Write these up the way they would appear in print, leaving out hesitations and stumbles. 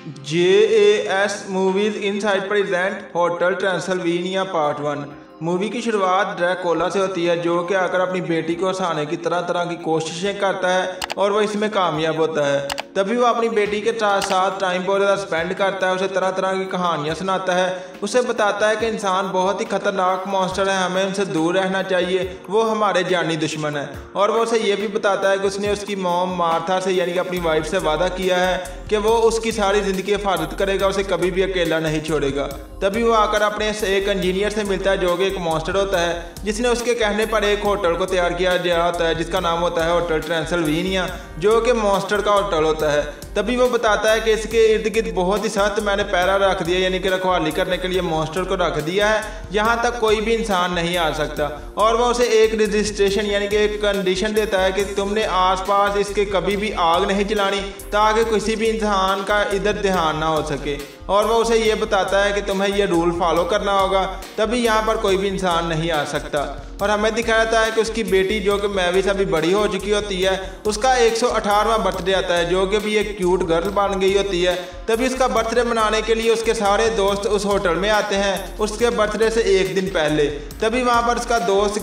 JAS movies inside present hotel Transylvania part 1। Movie की शुरुआत Dracula से होती है, जो कि आकर अपनी बेटी को हंसाने की तरह तरह की कोशिशें करता है और वह इसमें कामयाब होता है। तभी वो अपनी बेटी के साथ टाइम बहुत ज़्यादा स्पेंड करता है, उसे तरह तरह की कहानियाँ सुनाता है, उसे बताता है कि इंसान बहुत ही खतरनाक मॉन्स्टर है, हमें उनसे दूर रहना चाहिए, वो हमारे जानी दुश्मन है। और वो उसे ये भी बताता है कि उसने उसकी मॉम मार्था से यानी कि अपनी वाइफ से वादा किया है कि वो उसकी सारी ज़िंदगी हिफाजत करेगा, उसे कभी भी अकेला नहीं छोड़ेगा। तभी वो आकर अपने एक इंजीनियर से मिलता है जो कि एक मॉन्स्टर होता है, जिसने उसके कहने पर एक होटल को तैयार किया गया होता है जिसका नाम होता है होटल ट्रांसिल्वेनिया, जो कि मॉन्स्टर का होटल होता है। तभी वो बताता है कि इसके इर्द गिर्द बहुत ही सख्त मैंने पैरा रख दिया, यानी कि रखवाली करने के लिए मॉन्स्टर को रख दिया है, यहाँ तक कोई भी इंसान नहीं आ सकता। और वो उसे एक रजिस्ट्रेशन यानी कि एक कंडीशन देता है कि तुमने आसपास इसके कभी भी आग नहीं जलानी, ताकि किसी भी इंसान का इधर ध्यान ना हो सके। और वो उसे ये बताता है कि तुम्हें ये रूल फॉलो करना होगा, तभी यहाँ पर कोई भी इंसान नहीं आ सकता। और हमें दिखाया जाता है कि उसकी बेटी जो कि मैविस अभी बड़ी हो चुकी होती है, उसका 118वां बर्थडे आता है, जो कि भी एक क्यूट गर्ल बन गई होती है। तभी उसका बर्थडे मनाने के लिए उसके सारे दोस्त उस होटल में आते हैं उसके बर्थडे से एक दिन पहले। तभी वहाँ पर उसका दोस्त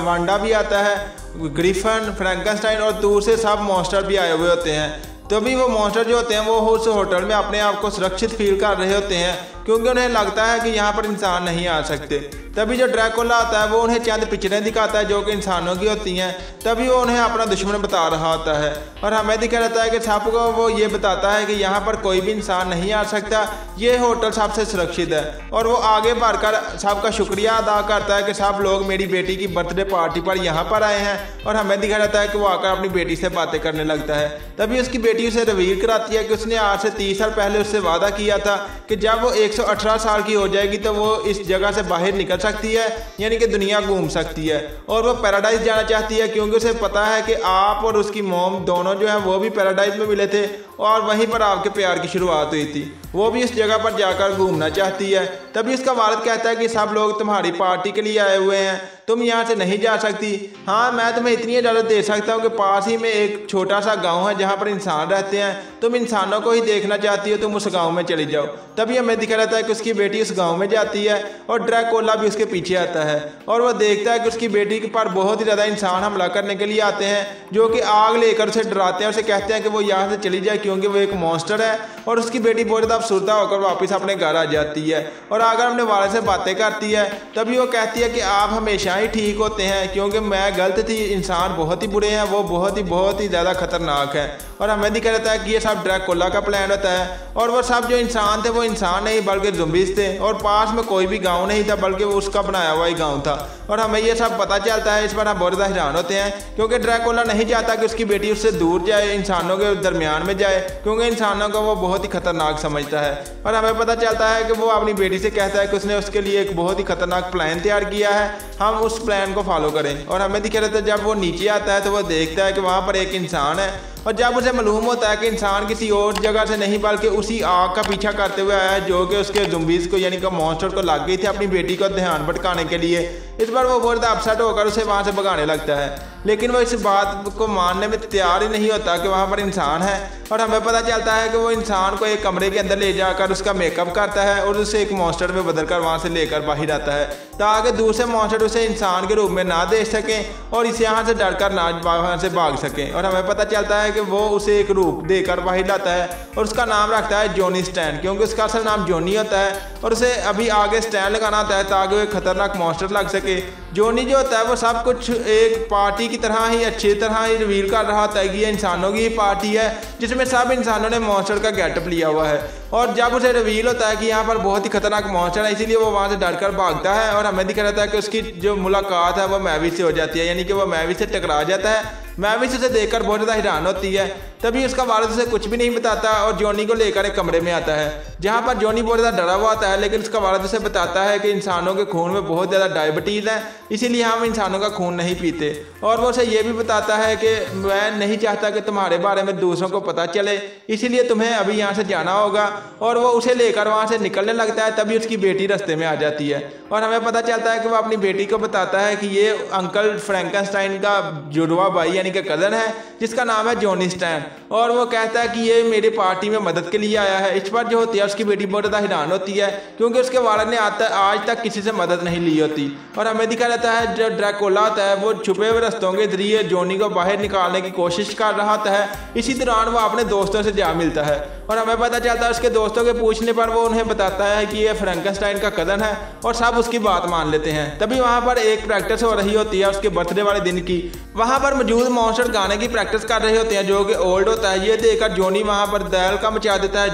वांडा भी आता है, ग्रिफन, फ्रैंकनस्टाइन और दूर से सब मॉन्स्टर भी आए हुए होते हैं। तभी वो मॉन्स्टर जो होते हैं वो उस होटल में अपने आप को सुरक्षित फील कर रहे होते हैं, क्योंकि उन्हें लगता है कि यहाँ पर इंसान नहीं आ सकते। तभी जो ड्रैकुला आता है वो उन्हें चंद पिक्चरें दिखाता है जो कि इंसानों की होती हैं। तभी वो उन्हें अपना दुश्मन बता रहा होता है और हमें दिखाया जाता है कि सबको वो ये बताता है कि यहाँ पर कोई भी इंसान नहीं आ सकता, ये होटल सबसे सुरक्षित है। और वो आगे बढ़कर सबका शुक्रिया अदा करता है कि सब लोग मेरी बेटी की बर्थडे पार्टी पर यहाँ पर आए हैं। और हमें दिखाया जाता है कि वो आकर अपनी बेटी से बातें करने लगता है। तभी उसकी बेटी उसे रिवील कराती है कि उसने आज से 30 साल पहले उससे वादा किया था कि जब वो 118 साल की हो जाएगी तो वो इस जगह से बाहर निकल सकती है, यानी कि दुनिया घूम सकती है। और वो पैराडाइज जाना चाहती है, क्योंकि उसे पता है कि आप और उसकी मॉम दोनों जो है वो भी पैराडाइज में मिले थे और वहीं पर आपके प्यार की शुरुआत हुई थी। वो भी इस जगह पर जाकर घूमना चाहती है। तभी उसका वालिद कहता है कि सब लोग तुम्हारी पार्टी के लिए आए हुए हैं, तुम यहाँ से नहीं जा सकती। हाँ, मैं तुम्हें इतनी इजाज़त दे सकता हूँ कि पास ही में एक छोटा सा गांव है जहाँ पर इंसान रहते हैं, तुम इंसानों को ही देखना चाहती हो, तुम उस गांव में चली जाओ। तभी हमें दिखा रहता है कि उसकी बेटी उस गांव में जाती है और ड्रैकुला भी उसके पीछे आता है। और वह देखता है कि उसकी बेटी के पर बहुत ही ज़्यादा इंसान हमला करने के लिए आते हैं, जो कि आग लेकर उसे डराते हैं, उसे कहते हैं कि वो यहाँ से चली जाए क्योंकि वो एक मॉन्स्टर है। और उसकी बेटी बहुत ज़्यादा अफसरदा होकर वापस अपने घर आ जाती है और आकर अपने वालिद से बातें करती है। तभी वो कहती है कि आप हमेशा ही ठीक होते हैं, क्योंकि मैं गलत थी, इंसान बहुत ही बुरे हैं, वो बहुत ही ज़्यादा खतरनाक है। और हमें दिखा रहता है कि ये सब ड्रैकुला का प्लान होता है। और वो सब जो इंसान थे वो इंसान नहीं बल्कि ज़ुम्बीज़ थे, और पास में कोई भी गांव नहीं था बल्कि वो उसका बनाया हुआ ही गांव था। और हमें ये सब पता चलता है, इस पर हम बहुत ज़्यादा हैरान होते हैं, क्योंकि ड्रैकुला नहीं चाहता कि उसकी बेटी उससे दूर जाए, इंसानों के दरमियान में जाए, क्योंकि इंसानों को वो बहुत ही खतरनाक समझता है। और हमें पता चलता है कि वो अपनी बेटी से कहता है कि उसने उसके लिए एक बहुत ही खतरनाक प्लान तैयार किया है, हम उस प्लान को फॉलो करें। और हमें दिखा रहता है जब वो नीचे आता है तो वो देखता है कि वहाँ पर एक इंसान है, और जब उसे मालूम होता है कि इंसान किसी और जगह से नहीं बल्कि उसी आग का पीछा करते हुए आया है जो कि उसके ज़ुम्बीज़ को यानी कि मॉन्स्टर को लग गई थी अपनी बेटी को ध्यान भटकाने के लिए। इस बार वो बहुत ज़्यादा अपसेट होकर उसे वहाँ से भगाने लगता है, लेकिन वो इस बात को मानने में तैयार ही नहीं होता कि वहाँ पर इंसान है। और हमें पता चलता है कि वो इंसान को एक कमरे के अंदर ले जाकर उसका मेकअप करता है और उसे एक मॉन्स्टर में बदल कर वहाँ से लेकर बाहर आता है, ताकि दूसरे मॉन्स्टर उसे इंसान के रूप में ना देख सकें और इसे यहाँ से डर कर ना वहाँ से भाग सकें। और हमें पता चलता है कि वो उसे एक रूप देकर बाहर लाता है और उसका नाम रखता है जॉनी स्टैन, क्योंकि उसका असल नाम जॉनी होता है। और उसे अभी आगे स्टैन लगाना होता है ताकि वो एक खतरनाक मॉन्स्टर लग सके। जॉनी जो होता है वो सब कुछ एक पार्टी की तरह ही अच्छी तरह ही रिवील कर रहा होता है कि ये इंसानों की पार्टी है जिसमें सब इंसानों ने मॉन्स्टर का गेटअप लिया हुआ है। और जब उसे रिवील होता है कि यहाँ पर बहुत ही खतरनाक मॉन्स्टर है, इसीलिए वो वहाँ से डरकर भागता है। और हमें दिखा रहता है कि उसकी जो मुलाकात है वो मैविस से हो जाती है, यानी कि वो मैविस से टकरा जाता है। मैविस उसे देखकर बहुत ज़्यादा हैरान होती है। तभी उसका वालिद उसे कुछ भी नहीं बताता और जॉनी को लेकर एक कमरे में आता है, जहाँ पर जॉनी बहुत ज़्यादा डरा हुआ आता है, लेकिन उसका वालिद उसे बताता है कि इंसानों के खून में बहुत ज़्यादा डायबिटीज़ है, इसीलिए हम इंसानों का खून नहीं पीते। और वो उसे ये भी बताता है कि मैं नहीं चाहता कि तुम्हारे बारे में दूसरों को पता चले, इसीलिए तुम्हें अभी यहाँ से जाना होगा। और वो उसे लेकर वहाँ से निकलने लगता है। तभी उसकी बेटी रास्ते में आ जाती है और हमें पता चलता है कि वो अपनी बेटी को बताता है कि ये अंकल फ्रैंकनस्टाइन का जुड़वा भाई यानी कि कज़न है जिसका नाम है जॉनी स्टैन, और वो कहता है कि ये मेरी पार्टी में मदद के लिए आया है। इस पर जो होती है उसकी बेटी बहुत ज़्यादा हैरान होती है क्योंकि उसके वालिद ने आज तक किसी से मदद नहीं ली होती। और हमें दिखा जाता है जो ड्रैकुला होता है वो छुपे हुए रास्तों के जरिए जॉनी को बाहर निकालने की कोशिश कर रहा होता है। इसी दौरान वो अपने दोस्तों से जा मिलता है और हमें पता चलता है उसके दोस्तों के पूछने पर वो उन्हें बताता है कि ये फ्रैंकेनस्टाइन का कज़न है और सब उसकी बात मान लेते हैं। तभी वहाँ पर एक प्रैक्टिस हो रही होती है उसके बर्थडे वाले दिन की। वहाँ पर मौजूद मॉन्स्टर गाने की प्रैक्टिस कर रहे होते हैं जो कि ओल्ड होता है। ये देखकर जॉनी वहाँ पर दहल का मचा देता है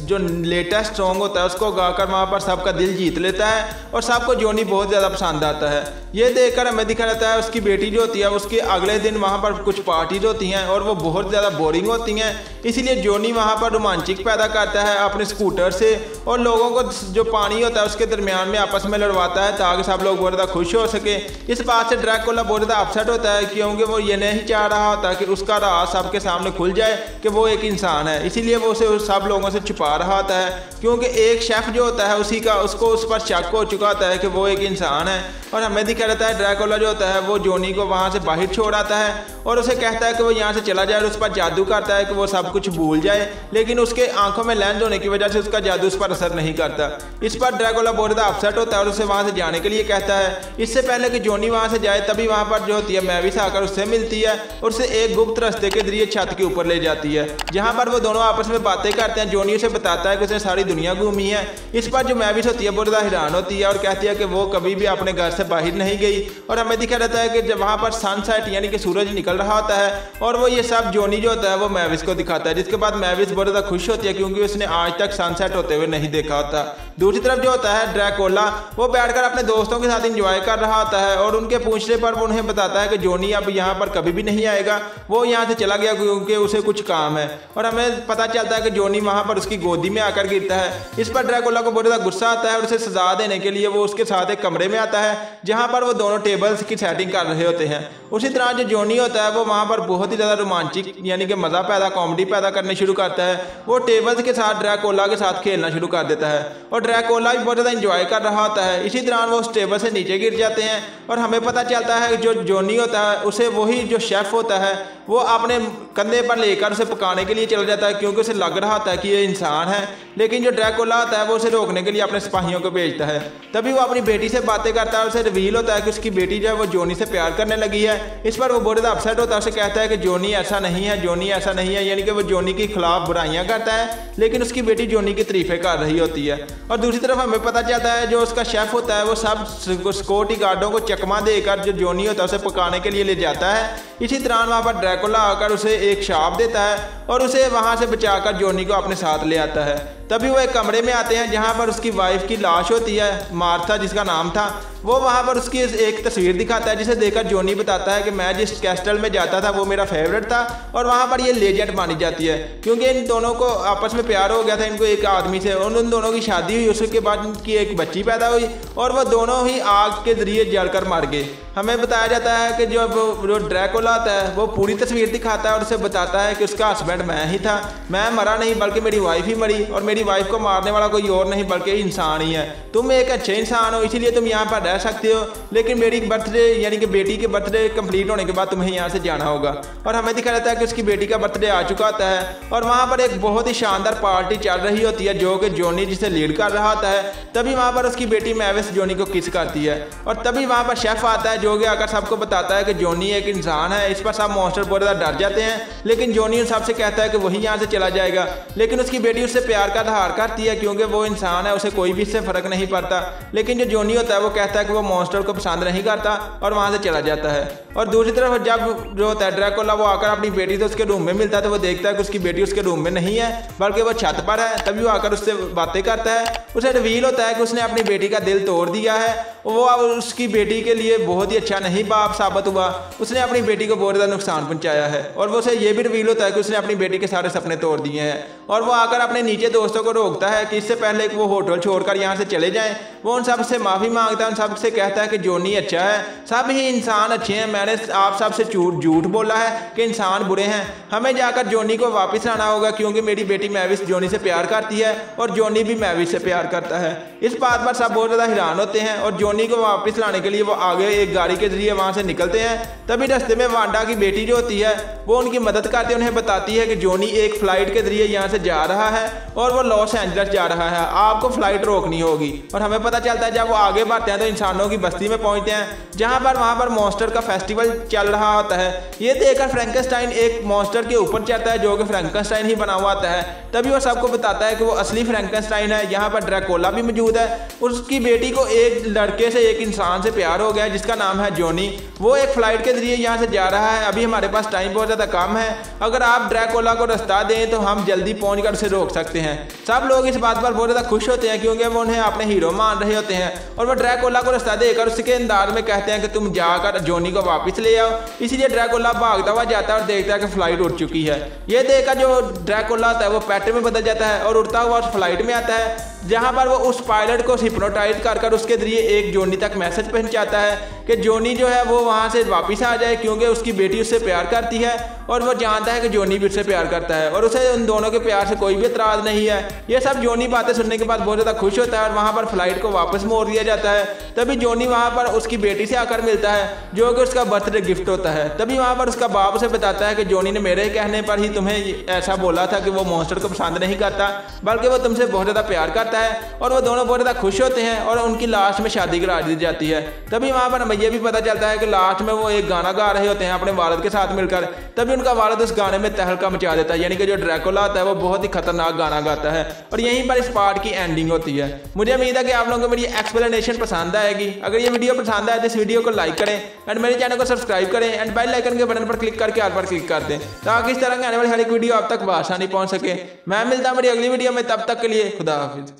जो लेटेस्ट सॉन्ग होता है उसको गाकर वहाँ पर सबका दिल जीत लेता है और सबको जॉनी बहुत ज़्यादा पसंद आता है। ये देखकर हमें दिखा जाता है उसकी बेटी जो होती है उसकी अगले दिन वहाँ पर कुछ पार्टीज होती हैं और वो बहुत ज़्यादा बोरिंग होती हैं। इसीलिए जॉनी वहाँ पर रोमांचिक पैदा करता है अपने स्कूटर से और लोगों को जो पानी होता है उसके दरमियान में आपस में लड़वाता है ताकि सब लोग बहुत ज़्यादा खुश हो सके। इस बात से ड्रैकुला बहुत ज़्यादा अपसेट होता है क्योंकि वो ये नहीं चाह रहा होता कि उसका राज सबके सामने खुल जाए कि वो एक इंसान है। इसीलिए वो उसे सब लोगों से छुपा रहा होता है क्योंकि एक शेफ़ जो होता है उसको उस पर शक हो चुका होता है कि वो एक इंसान है। और हमें दिखा रहता है ड्रैकुला जो होता है वो जॉनी को वहाँ से बाहर छोड़ आता है और उसे कहता है कि वो यहाँ से चला जाए और उस पर जादू करता है कि वो सब कुछ भूल जाए, लेकिन उसके आंखों में लेंस होने की वजह से उसका जादू उस पर असर नहीं करता। इस पर ड्रैकुला बहुत ज़्यादा अपसेट होता है और उसे वहाँ से जाने के लिए कहता है। इससे पहले कि जॉनी वहाँ से जाए तभी वहाँ पर जो होती है मैविस आकर उससे मिलती है और उसे एक गुप्त रास्ते के जरिए छत के ऊपर ले जाती है जहाँ पर वो दोनों आपस में बातें करते हैं। जॉनी उसे बताता है कि उसने सारी दुनिया घूमी है। इस पर जो मैविस होती है बहुत ज़्यादा हैरान होती है और कहती है कि वो कभी भी अपने घर से बाहर नहीं गई। और हमें दिखा रहता है कि जब वहाँ पर सनसेट यानी कि सूरज निकल रहा होता है और वो ये सब जॉनी जो होता है वो मैविस को दिखाता है, जिसके बाद मैविस बहुत ज़्यादा खुश होती है क्योंकि उसने आज तक सनसेट होते हुए नहीं देखा होता। दूसरी तरफ जो होता है ड्रैकुला वो बैठकर अपने दोस्तों के साथ एंजॉय कर रहा होता है और उनके पूछने पर वो उन्हें बताता है कि जॉनी अब यहाँ पर कभी भी नहीं आएगा, वो यहाँ से चला गया क्योंकि उसे कुछ काम है। और हमें पता चलता है कि जॉनी वहाँ पर उसकी गोदी में आकर गिरता है। इस पर ड्रैकुला को बहुत ज़्यादा गुस्सा आता है और उसे सजा देने के लिए वो उसके साथ एक कमरे में आता है जहाँ पर वो दोनों टेबल्स की सेटिंग कर रहे होते हैं। उसी तरह जो जॉनी होता है वो वहाँ पर बहुत ही ज़्यादा रोमांचिक यानी कि मज़ा कॉमेडी पैदा करने शुरू करता है। वो टेबल्स के साथ ड्रैकुला के साथ खेलना शुरू कर देता है और ड्रैकुला भी बहुत ज़्यादा इंजॉय कर रहा होता है। इसी दौरान वो उस टेबल से नीचे गिर जाते हैं और हमें पता चलता है जो जॉनी होता है उसे वही जो शेफ़ होता है वो अपने कंधे पर लेकर उसे पकाने के लिए चला जाता है क्योंकि उसे लग रहा होता है कि ये इंसान है, लेकिन जो ड्रैकुला होता है वो उसे रोकने के लिए अपने सिपाहियों को भेजता है। तभी वो अपनी बेटी से बातें करता है और उसे रिवील होता है कि उसकी बेटी जो है वो जॉनी से प्यार करने लगी है। इस पर वो बहुत ज़्यादा अपसेट होता है, उसे कहता है कि जॉनी ऐसा नहीं है, जॉनी ऐसा नहीं है, यानी कि वो जॉनी के खिलाफ बुराइयां करता है लेकिन उसकी बेटी जॉनी की तारीफें कर रही होती है। और दूसरी तरफ हमें पता चलता है जो उसका शेफ़ होता है वो सब सिक्योरिटी गार्डों को चकमा देकर जो जॉनी होता है उसे पकाने के लिए ले जाता है। इसी तरह वहाँ पर ड्रैकुला आकर उसे एक शाप देता है और उसे वहाँ से बचाकर जॉनी को अपने साथ ले आता है। तभी वो एक कमरे में आते हैं जहाँ पर उसकी वाइफ की लाश होती है, मार्था जिसका नाम था। वो वहाँ पर उसकी एक तस्वीर दिखाता है जिसे देखकर जॉनी बताता है कि मैं जिस कैस्टल में जाता था वो मेरा फेवरेट था और वहाँ पर ये लेजेंड मानी जाती है क्योंकि इन दोनों को आपस में प्यार हो गया था इनको एक आदमी से और उन दोनों की शादी हुई। उसके बाद उनकी एक बच्ची पैदा हुई और वो दोनों ही आग के जरिए जलकर मर गए। हमें बताया जाता है कि जो ड्रैकुला आता है वो पूरी तस्वीर दिखाता है और उसे बताता है कि उसका हस्बैंड मैं ही था, मैं मरा नहीं बल्कि मेरी वाइफ ही मरी और मेरी वाइफ को मारने वाला कोई और नहीं बल्कि इंसान ही है। तुम एक अच्छे इंसान हो इसलिए तुम यहाँ पर रह सकते हो, लेकिन मेरी बर्थडे यानी कि बेटी के बर्थडे कंप्लीट होने के बाद तुम्हें यहाँ से जाना होगा। और हमें दिखा रहता है कि उसकी बेटी का बर्थडे आ चुका होता है और वहाँ पर एक बहुत ही शानदार पार्टी चल रही होती है जो कि जॉनी जिसे लीड कर रहा होता है। तभी वहाँ पर उसकी बेटी मैविस जॉनी को किस करती है और तभी वहाँ पर शेफ़ आता है जो कि आकर सबको बताता है कि जॉनी एक इंसान है। इस पर सब मॉन्स्टर बहुत ज़्यादा डर जाते हैं, लेकिन जॉनी उन सबसे कहता है कि वही यहाँ से चला जाएगा, लेकिन उसकी बेटी उससे प्यार का इज़हार करती है क्योंकि वो इंसान है, उसे कोई भी इससे फ़र्क नहीं पड़ता। लेकिन जो जॉनी होता है वो कहता है कि वो मॉन्स्टर को पसंद नहीं करता और वहाँ से चला जाता है। और दूसरी तरफ जब जो होता है ड्रैकुला वो आकर अपनी बेटी से उसके रूम में मिलता है तो वो देखता है कि उसकी बेटी उसके रूम में नहीं है बल्कि वो छत पर है। तभी वो आकर उससे बातें करता है। उसे रिवील होता है कि उसने अपनी बेटी का दिल तोड़ दिया है, वो उसकी बेटी के लिए बहुत ही अच्छा नहीं बाप साबित हुआ, उसने अपनी बेटी को बहुत ज़्यादा नुकसान पहुंचाया है। और वो उसे ये भी रिवील होता है कि उसने अपनी बेटी के सारे सपने तोड़ दिए हैं। और वो आकर अपने नीचे दोस्तों को रोकता है कि इससे पहले कि वो होटल छोड़कर यहाँ से चले जाएं वो उन सब से माफ़ी मांगता है, उन सब से कहता है कि जॉनी अच्छा है, सब ही इंसान अच्छे हैं, मैंने आप सब से झूठ बोला है कि इंसान बुरे हैं, हमें जाकर जॉनी को वापस लाना होगा क्योंकि मेरी बेटी मैविस जॉनी से प्यार करती है और जॉनी भी मैविस से प्यार करता है। इस बात पर सब बहुत ज़्यादा हैरान होते हैं और जॉनी को वापस लाने के लिए वो आगे एक गाड़ी के जरिए वहाँ से निकलते हैं। तभी रास्ते में वांडा की बेटी जो होती है वो उनकी मदद करती है, उन्हें बताती है कि जॉनी एक फ़्लाइट के जरिए यहाँ से जा रहा है और वो लॉस एंजल्स जा रहा है, आपको फ़्लाइट रोकनी होगी। और हमें पता चलता है जब वो आगे बढ़ते हैं तो इंसानों की बस्ती में पहुँचते हैं जहाँ पर वहाँ पर मॉन्स्टर का फेस्टिवल चल रहा होता है। ये देखकर फ्रैंकेनस्टाइन एक मॉन्स्टर के ऊपर चढ़ता है जो कि फ्रैंकेनस्टाइन ही बना हुआ आता है। तभी वो सबको बताता है कि वो असली फ्रैंकेनस्टाइन है। यहाँ पर ड्रैकोला भी मौजूद है, उसकी बेटी को एक लड़के से, एक इंसान से प्यार हो गया है जिसका नाम है जॉनी। वो एक फ़्लाइट के जरिए यहाँ से जा रहा है। अभी हमारे पास टाइम बहुत ज़्यादा कम है, अगर आप ड्रैकोला को रास्ता दें तो हम जल्दी पहुँच कर उसे रोक सकते हैं। सब लोग इस बात पर बहुत ज़्यादा खुश होते हैं क्योंकि वो उन्हें अपने हीरो मान रहे होते हैं और वो ड्रैकोला को रास्ता देकर उसके अंदाज में कहते हैं कि तुम जाकर जॉनी को वापस ले आओ। इसीलिए ड्रैकोला भागता हुआ जाता है और देखता है कि फ़्लाइट उड़ चुकी है। ये देखकर जो ड्रैकोला होता है वो पैट में बदल जाता है और उड़ता हुआ उस फ्लाइट में आता है जहाँ पर वो उस पायलट को हिप्नोटाइज कर उसके जरिए एक जॉनी तक मैसेज पहुँचाता है कि जॉनी जो है वो वहाँ से वापस आ जाए क्योंकि उसकी बेटी उससे प्यार करती है और वो जानता है कि जॉनी भी उससे प्यार करता है और उसे उन दोनों के प्यार से कोई भी एतराज़ नहीं है। ये सब जॉनी बातें सुनने के बाद बहुत ज़्यादा खुश होता है और वहाँ पर फ्लाइट को वापस मोड़ दिया जाता है। तभी जॉनी वहाँ पर उसकी बेटी से आकर मिलता है जो कि उसका बर्थडे गिफ्ट होता है। तभी वहाँ पर उसका बाप उसे बताता है कि जॉनी ने मेरे कहने पर ही तुम्हें ऐसा बोला था कि वो मॉन्स्टर को पसंद नहीं करता बल्कि वो तुमसे बहुत ज़्यादा प्यार करता है। और वो दोनों बहुत ज़्यादा खुश होते हैं और उनकी लास्ट में शादी करा दी जाती है। तभी वहाँ पर हमें यह भी पता चलता है कि लास्ट में वो एक गाना गा रहे होते हैं अपने वालिद के साथ मिलकर। तभी उनका वालिद उस गाने में तहलका मचा देता है, यानी कि जो ड्रैकोला होता है वो बहुत ही खतरनाक गाना गाता है और यहीं पर इस पार्ट की एंडिंग होती है। मुझे उम्मीद है कि आप लोगों को मेरी एक्सप्लेनेशन पसंद आएगी। अगर ये वीडियो पसंद आए तो इस वीडियो को लाइक करें एंड मेरे चैनल को सब्सक्राइब करें एंड बेल आइकन के बटन पर क्लिक करके ऑल पर क्लिक कर दें ताकि इस तरह की आने वाली हर एक वीडियो आप तक बआसानी पहुंच सके। मैं मिलता हूं मेरी अगली वीडियो में, तब तक के लिए खुदा हाफिज़।